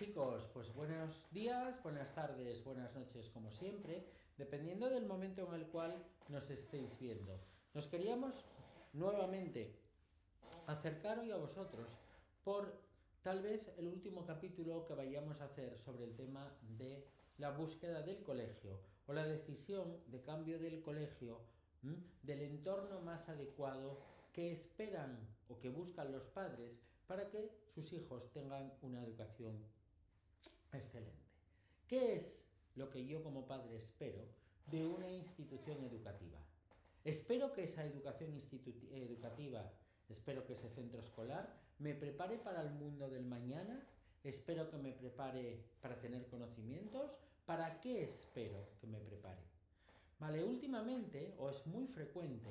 Chicos, pues buenos días, buenas tardes, buenas noches, como siempre, dependiendo del momento en el cual nos estéis viendo. Nos queríamos nuevamente acercar hoy a vosotros por tal vez el último capítulo que vayamos a hacer sobre el tema de la búsqueda del colegio o la decisión de cambio del colegio, del entorno más adecuado que esperan o que buscan los padres para que sus hijos tengan una educación excelente. ¿Qué es lo que yo como padre espero de una institución educativa? Espero que esa educación educativa, espero que ese centro escolar me prepare para el mundo del mañana, espero que me prepare para tener conocimientos. ¿Para qué espero que me prepare? Vale, últimamente, o es muy frecuente,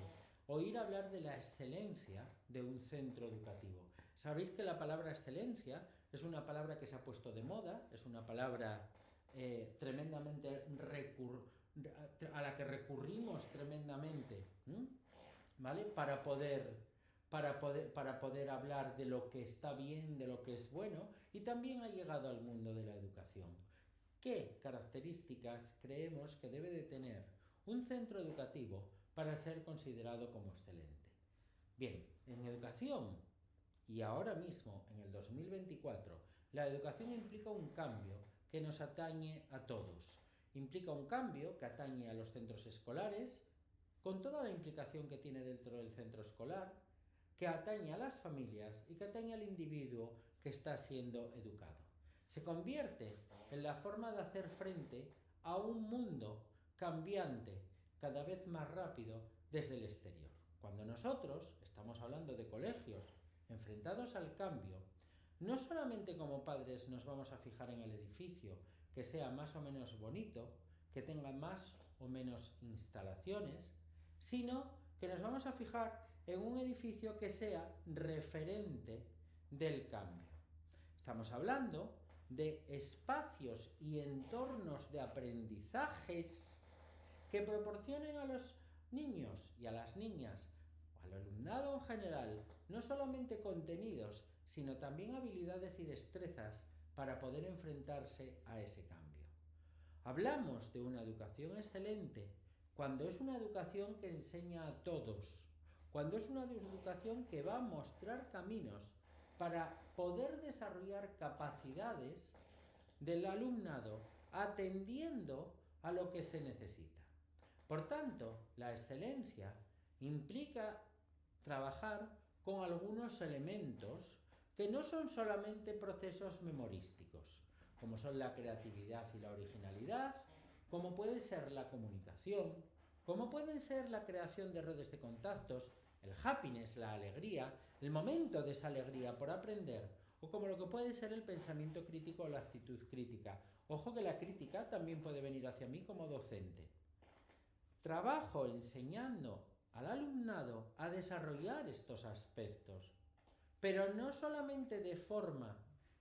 oír hablar de la excelencia de un centro educativo. Sabéis que la palabra excelencia es una palabra que se ha puesto de moda, es una palabra tremendamente a la que recurrimos tremendamente, ¿vale? Para poder hablar de lo que está bien, de lo que es bueno, y también ha llegado al mundo de la educación. ¿Qué características creemos que debe de tener un centro educativo para ser considerado como excelente? Bien, en educación, y ahora mismo, en el 2024, la educación implica un cambio que nos atañe a todos. Implica un cambio que atañe a los centros escolares, con toda la implicación que tiene dentro del centro escolar, que atañe a las familias y que atañe al individuo que está siendo educado. Se convierte en la forma de hacer frente a un mundo cambiante, cada vez más rápido desde el exterior. Cuando nosotros estamos hablando de colegios enfrentados al cambio, no solamente como padres nos vamos a fijar en el edificio, que sea más o menos bonito, que tenga más o menos instalaciones, sino que nos vamos a fijar en un edificio que sea referente del cambio. Estamos hablando de espacios y entornos de aprendizajes que proporcionen a los niños y a las niñas o al alumnado en general no solamente contenidos, sino también habilidades y destrezas para poder enfrentarse a ese cambio. Hablamos de una educación excelente cuando es una educación que enseña a todos, cuando es una educación que va a mostrar caminos para poder desarrollar capacidades del alumnado atendiendo a lo que se necesita. Por tanto, la excelencia implica trabajar con algunos elementos que no son solamente procesos memorísticos, como son la creatividad y la originalidad, como puede ser la comunicación, como puede ser la creación de redes de contactos, el happiness, la alegría, el momento de esa alegría por aprender, o como lo que puede ser el pensamiento crítico o la actitud crítica. Ojo que la crítica también puede venir hacia mí como docente. Trabajo enseñando al alumnado a desarrollar estos aspectos, pero no solamente de forma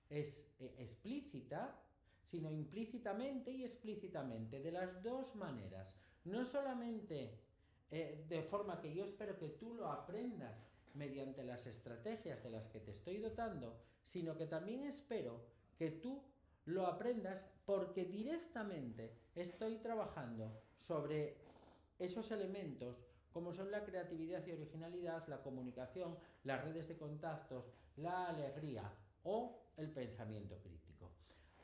explícita, sino implícitamente y explícitamente, de las dos maneras. No solamente de forma que yo espero que tú lo aprendas mediante las estrategias de las que te estoy dotando, sino que también espero que tú lo aprendas porque directamente estoy trabajando sobre esos elementos como son la creatividad y originalidad, la comunicación, las redes de contactos, la alegría o el pensamiento crítico.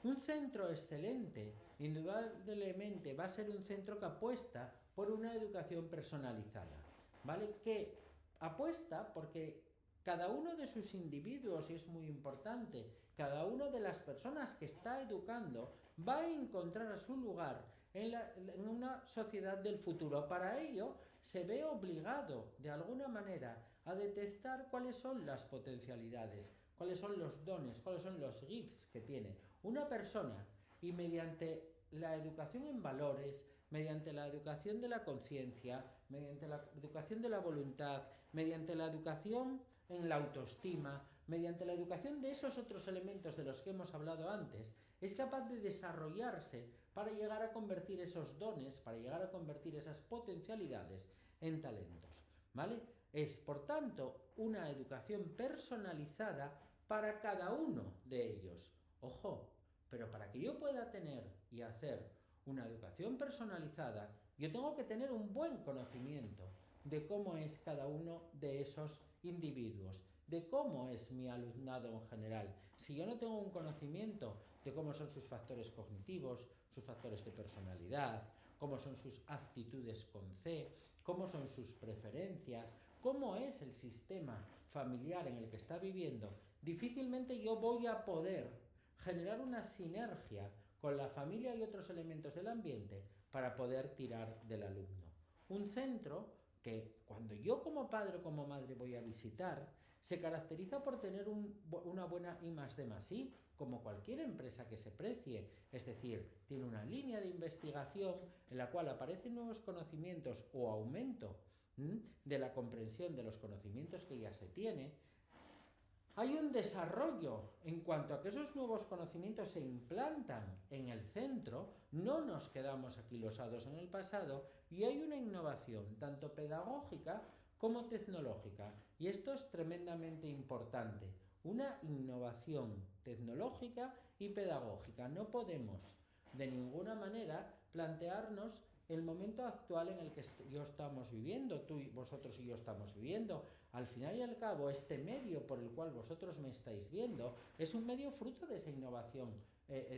Un centro excelente, indudablemente, va a ser un centro que apuesta por una educación personalizada, ¿vale? Que apuesta porque cada uno de sus individuos, y es muy importante, cada una de las personas que está educando va a encontrar su lugar en una sociedad del futuro. Para ello, se ve obligado, de alguna manera, a detectar cuáles son las potencialidades, cuáles son los dones, cuáles son los gifts que tiene una persona, y mediante la educación en valores, mediante la educación de la conciencia, mediante la educación de la voluntad, mediante la educación en la autoestima, mediante la educación de esos otros elementos de los que hemos hablado antes, es capaz de desarrollarse para llegar a convertir esos dones, para llegar a convertir esas potencialidades en talentos, ¿vale? Es, por tanto, una educación personalizada para cada uno de ellos. Ojo, Pero para que yo pueda tener y hacer una educación personalizada, yo tengo que tener un buen conocimiento de cómo es cada uno de esos individuos, de cómo es mi alumnado en general. Si yo no tengo un conocimiento de cómo son sus factores cognitivos, sus factores de personalidad, cómo son sus actitudes con C, cómo son sus preferencias, cómo es el sistema familiar en el que está viviendo, difícilmente yo voy a poder generar una sinergia con la familia y otros elementos del ambiente para poder tirar del alumno. Un centro que cuando yo como padre o como madre voy a visitar, se caracteriza por tener una buena I+D+I, como cualquier empresa que se precie, es decir, tiene una línea de investigación en la cual aparecen nuevos conocimientos o aumento de la comprensión de los conocimientos que ya se tiene. Hay un desarrollo en cuanto a que esos nuevos conocimientos se implantan en el centro, no nos quedamos aquilosados en el pasado y hay una innovación tanto pedagógica como tecnológica. Y esto es tremendamente importante, una innovación tecnológica y pedagógica. No podemos de ninguna manera plantearnos el momento actual en el que yo estamos viviendo, tú y vosotros y yo estamos viviendo. Al final y al cabo, este medio por el cual vosotros me estáis viendo es un medio fruto de esa innovación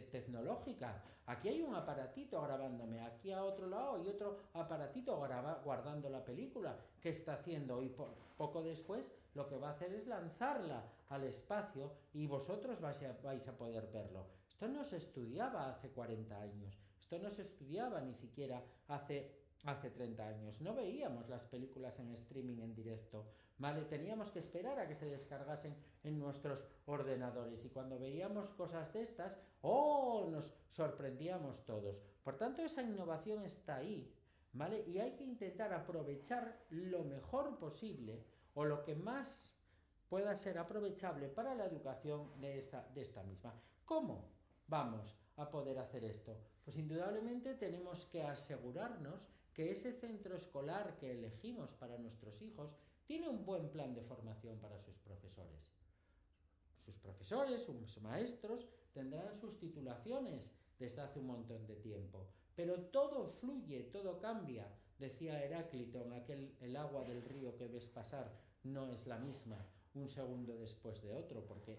tecnológica. Aquí hay un aparatito grabándome, aquí a otro lado hay otro aparatito guardando la película que está haciendo, y poco después lo que va a hacer es lanzarla al espacio y vosotros vais a poder verlo. Esto no se estudiaba hace 40 años, esto no se estudiaba ni siquiera hace 30 años. No veíamos las películas en streaming en directo, ¿vale? Teníamos que esperar a que se descargasen en nuestros ordenadores y cuando veíamos cosas de estas, nos sorprendíamos todos. Por tanto, esa innovación está ahí, ¿vale? Y hay que intentar aprovechar lo mejor posible o lo que más pueda ser aprovechable para la educación de esta misma. ¿Cómo vamos a poder hacer esto? Pues indudablemente tenemos que asegurarnos que ese centro escolar que elegimos para nuestros hijos tiene un buen plan de formación para sus profesores. Sus profesores, sus maestros, tendrán sus titulaciones desde hace un montón de tiempo. Pero todo fluye, todo cambia. Decía Heráclito en el agua del río que ves pasar no es la misma un segundo después de otro, porque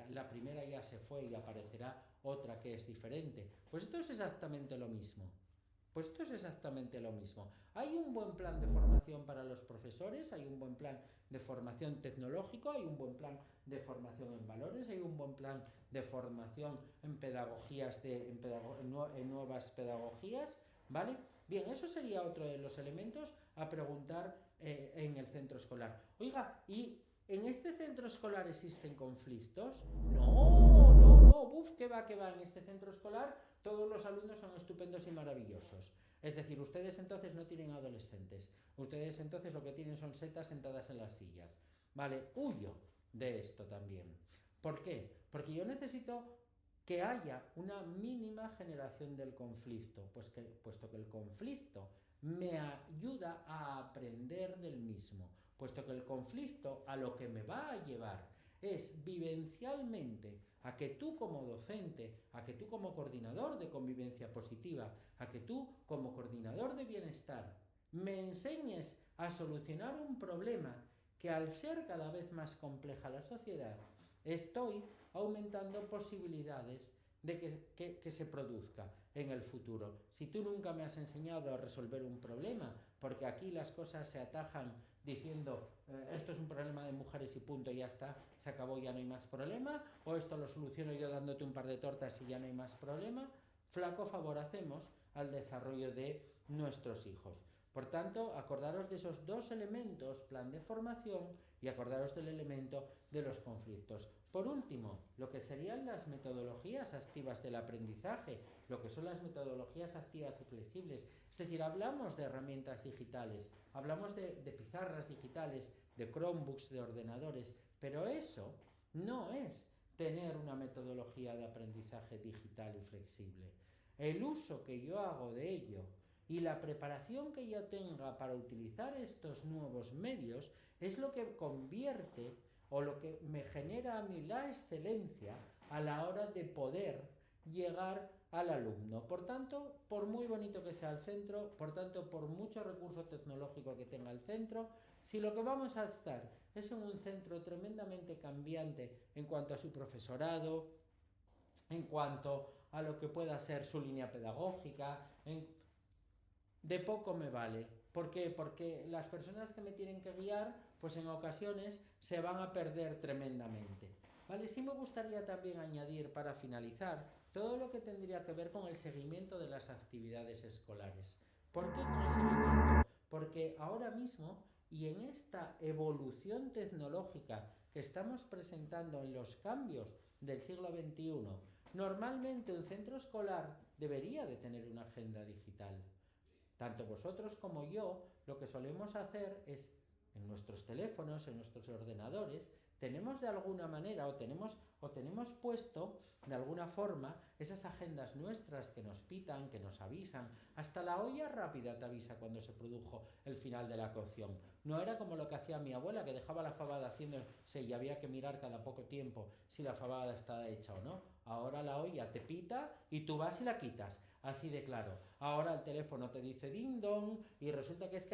la primera ya se fue y aparecerá otra que es diferente. Pues esto es exactamente lo mismo. Hay un buen plan de formación para los profesores, hay un buen plan de formación tecnológico, hay un buen plan de formación en valores, hay un buen plan de formación en pedagogías, en nuevas pedagogías, ¿vale? Bien, eso sería otro de los elementos a preguntar en el centro escolar. Oiga, ¿y en este centro escolar existen conflictos? No, ¿qué va? En este centro escolar todos los alumnos son estupendos y maravillosos. Es decir, ustedes entonces no tienen adolescentes. Ustedes entonces lo que tienen son setas sentadas en las sillas. Vale, huyo de esto también. ¿Por qué? Porque yo necesito que haya una mínima generación del conflicto, puesto que el conflicto me ayuda a aprender del mismo, puesto que el conflicto a lo que me va a llevar es vivencialmente a que tú como docente, a que tú como coordinador de convivencia positiva, a que tú como coordinador de bienestar me enseñes a solucionar un problema que al ser cada vez más compleja la sociedad, estoy aumentando posibilidades de que se produzca en el futuro. Si tú nunca me has enseñado a resolver un problema, porque aquí las cosas se atajan diciendo esto es un problema de mujeres y punto, ya está, se acabó, ya no hay más problema, o esto lo soluciono yo dándote un par de tortas y ya no hay más problema, flaco favor hacemos al desarrollo de nuestros hijos. Por tanto, acordaros de esos dos elementos, plan de formación, y acordaros del elemento de los conflictos. Por último, lo que serían las metodologías activas del aprendizaje, lo que son las metodologías activas y flexibles. Es decir, hablamos de herramientas digitales, hablamos de pizarras digitales, de Chromebooks, de ordenadores, pero eso no es tener una metodología de aprendizaje digital y flexible. El uso que yo hago de ello y la preparación que yo tenga para utilizar estos nuevos medios es lo que convierte o lo que me genera a mí la excelencia a la hora de poder llegar al alumno. Por tanto, por muy bonito que sea el centro, por tanto, por mucho recurso tecnológico que tenga el centro, si lo que vamos a estar es en un centro tremendamente cambiante en cuanto a su profesorado, en cuanto a lo que pueda ser su línea pedagógica, de poco me vale. ¿Por qué? Porque las personas que me tienen que guiar, pues en ocasiones se van a perder tremendamente. ¿Vale? Sí me gustaría también añadir, para finalizar, todo lo que tendría que ver con el seguimiento de las actividades escolares. ¿Por qué con el seguimiento? Porque ahora mismo, y en esta evolución tecnológica que estamos presentando en los cambios del siglo XXI, normalmente un centro escolar debería de tener una agenda digital. Tanto vosotros como yo, lo que solemos hacer es, en nuestros teléfonos, en nuestros ordenadores, tenemos de alguna manera o tenemos puesto de alguna forma esas agendas nuestras que nos pitan, que nos avisan. Hasta la olla rápida te avisa cuando se produjo el final de la cocción. No era como lo que hacía mi abuela, que dejaba la fabada haciéndose y había que mirar cada poco tiempo si la fabada estaba hecha o no. Ahora la olla te pita y tú vas y la quitas. Así de claro. Ahora el teléfono te dice ding dong y resulta que es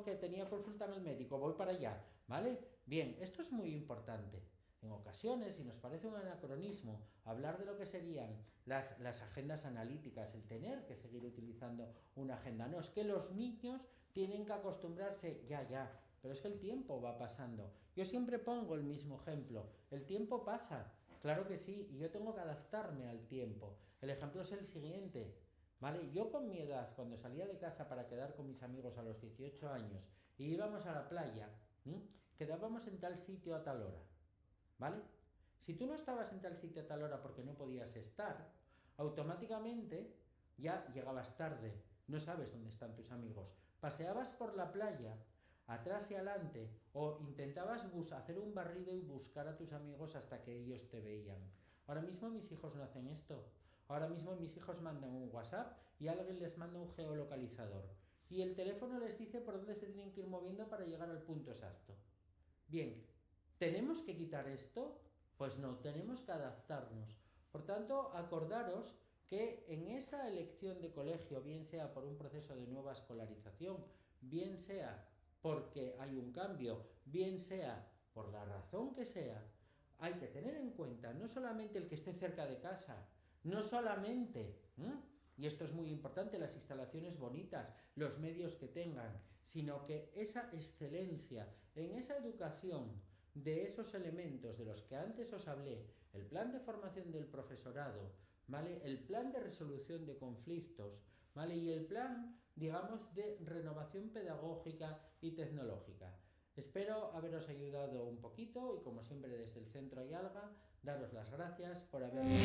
que tenía consulta en el médico, voy para allá, ¿vale? Bien, esto es muy importante. En ocasiones, si nos parece un anacronismo, hablar de lo que serían las agendas analíticas, el tener que seguir utilizando una agenda. No, es que los niños tienen que acostumbrarse, ya, pero es que el tiempo va pasando. Yo siempre pongo el mismo ejemplo, el tiempo pasa, claro que sí, y yo tengo que adaptarme al tiempo. El ejemplo es el siguiente, ¿vale? Yo con mi edad, cuando salía de casa para quedar con mis amigos a los 18 años y íbamos a la playa, quedábamos en tal sitio a tal hora, ¿vale? Si tú no estabas en tal sitio a tal hora porque no podías estar, automáticamente ya llegabas tarde, no sabes dónde están tus amigos. Paseabas por la playa, atrás y adelante, o intentabas hacer un barrido y buscar a tus amigos hasta que ellos te veían. Ahora mismo mis hijos no hacen esto. Ahora mismo mis hijos mandan un WhatsApp y alguien les manda un geolocalizador. Y el teléfono les dice por dónde se tienen que ir moviendo para llegar al punto exacto. Bien, ¿tenemos que quitar esto? Pues no, tenemos que adaptarnos. Por tanto, acordaros que en esa elección de colegio, bien sea por un proceso de nueva escolarización, bien sea porque hay un cambio, bien sea por la razón que sea, hay que tener en cuenta no solamente el que esté cerca de casa, no solamente, y esto es muy importante, las instalaciones bonitas, los medios que tengan, sino que esa excelencia en esa educación de esos elementos de los que antes os hablé, el plan de formación del profesorado, ¿vale? El plan de resolución de conflictos, ¿vale? Y el plan, digamos, de renovación pedagógica y tecnológica. Espero haberos ayudado un poquito y, como siempre, desde el Centro Ayalga, daros las gracias por haberme